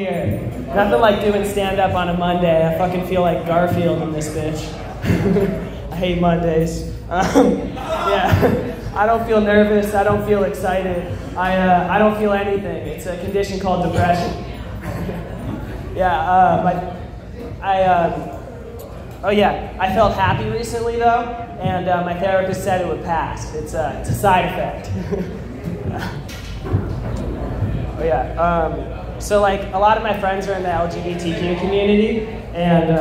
here. Nothing like doing stand-up on a Monday. I fucking feel like Garfield in this bitch. I hate Mondays. Yeah, I don't feel nervous. I don't feel excited. I don't feel anything. It's a condition called depression. Yeah, I felt happy recently though, and my therapist said it would pass. It's a side effect. So like a lot of my friends are in the LGBTQ community, and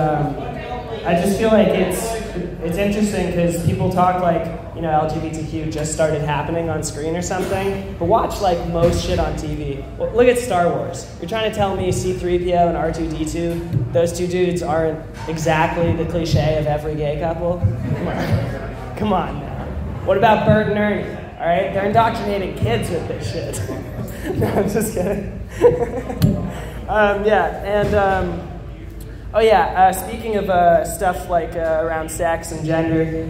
I just feel like it's interesting because people talk like, you know, LGBTQ just started happening on screen or something, but watch like most shit on TV. Well, look at Star Wars. You're trying to tell me C-3PO and R2-D2, those two dudes aren't exactly the cliche of every gay couple? Come on now. What about Bert and Ernie? All right, they're indoctrinating kids with this shit. No, I'm just kidding. Speaking of stuff like around sex and gender,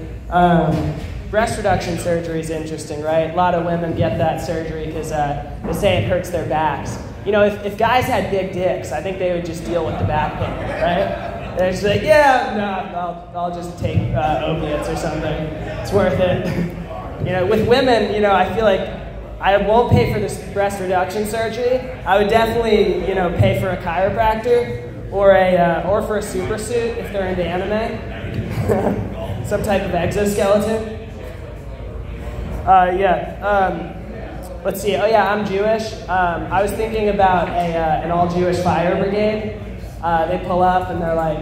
breast reduction surgery is interesting, right? A lot of women get that surgery because they say it hurts their backs. You know, if guys had big dicks, I think they would just deal with the back pain, right? They're just like, yeah, no, I'll just take opiates or something. It's worth it. You know, with women, you know, I feel like I won't pay for this breast reduction surgery. I would definitely, you know, pay for a chiropractor or for a super suit if they're into anime. Some type of exoskeleton. Let's see. Oh yeah, I'm Jewish. I was thinking about an all-Jewish fire brigade. They pull up and they're like,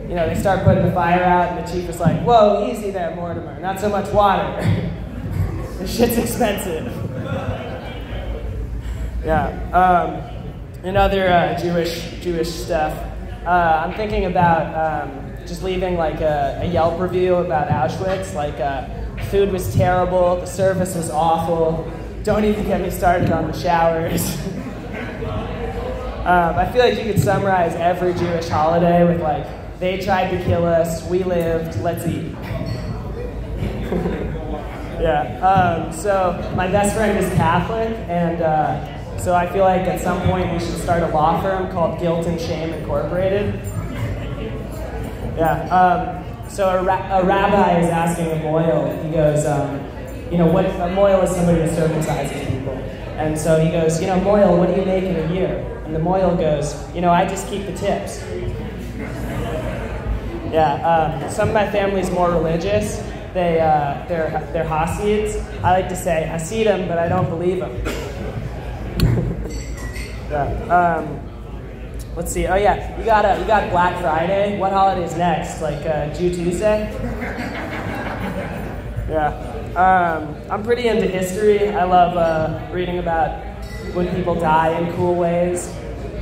you know, they start putting the fire out, and the chief is like, "Whoa, easy there, Mortimer. Not so much water. This shit's expensive." Yeah. In other Jewish stuff, I'm thinking about just leaving like a Yelp review about Auschwitz. Like, food was terrible, the service was awful. Don't even get me started on the showers. I feel like you could summarize every Jewish holiday with like, they tried to kill us, we lived, let's eat. Yeah. So my best friend is Catholic, and so I feel like at some point we should start a law firm called Guilt and Shame Incorporated. Yeah. So a rabbi is asking a moil. He goes, you know, what a moil is somebody that circumcises people. And so he goes, you know, moil, what do you make in a year? And the moil goes, you know, I just keep the tips. Yeah. Some of my family's more religious. They're Hasids. I like to say Hasidim, but I don't believe them. Yeah. Let's see. Oh yeah, you got Black Friday. What holiday is next? Like Jew Tuesday? Yeah. I'm pretty into history. I love reading about when people die in cool ways.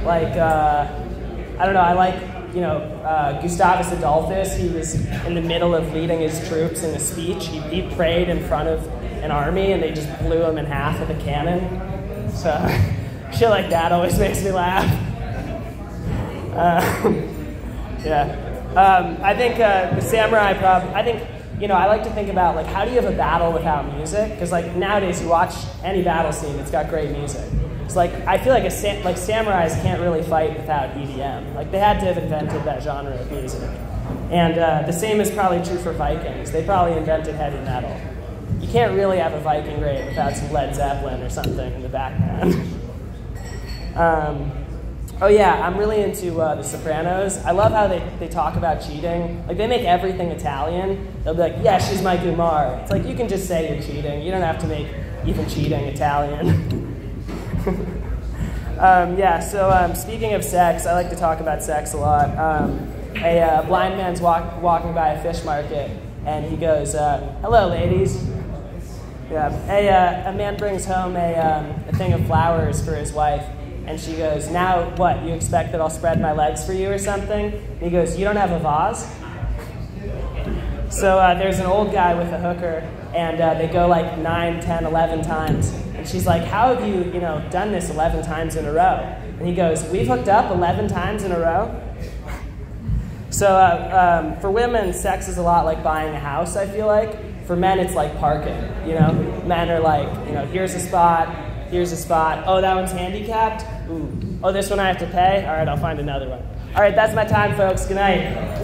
Like I don't know. I like, you know, Gustavus Adolphus. He was in the middle of leading his troops in a speech. He prayed in front of an army, and they just blew him in half with a cannon. So shit like that always makes me laugh. I think the samurai I think, you know, I like to think about, like, how do you have a battle without music? Because, like, nowadays you watch any battle scene, it's got great music. It's like, I feel like samurais can't really fight without EDM. Like, they had to have invented that genre of music. And the same is probably true for Vikings. They probably invented heavy metal. You can't really have a Viking raid without some Led Zeppelin or something in the background. Oh yeah, I'm really into The Sopranos. I love how they talk about cheating. Like, they make everything Italian. They'll be like, yeah, she's my Gumar. It's like, you can just say you're cheating. You don't have to make even cheating Italian. Speaking of sex, I like to talk about sex a lot. A blind man's walking by a fish market, and he goes, hello, ladies. Yeah. A man brings home a thing of flowers for his wife. And she goes, now what, you expect that I'll spread my legs for you or something? And he goes, you don't have a vase? So there's an old guy with a hooker, and they go like 9, 10, 11 times. And she's like, how have you, you know, done this 11 times in a row? And he goes, we've hooked up 11 times in a row? So for women, sex is a lot like buying a house, I feel like. For men, it's like parking, you know? Men are like, you know, here's a spot, Here's a spot. Oh, that one's handicapped? Ooh. Oh, this one I have to pay? All right, I'll find another one. All right, that's my time, folks. Good night.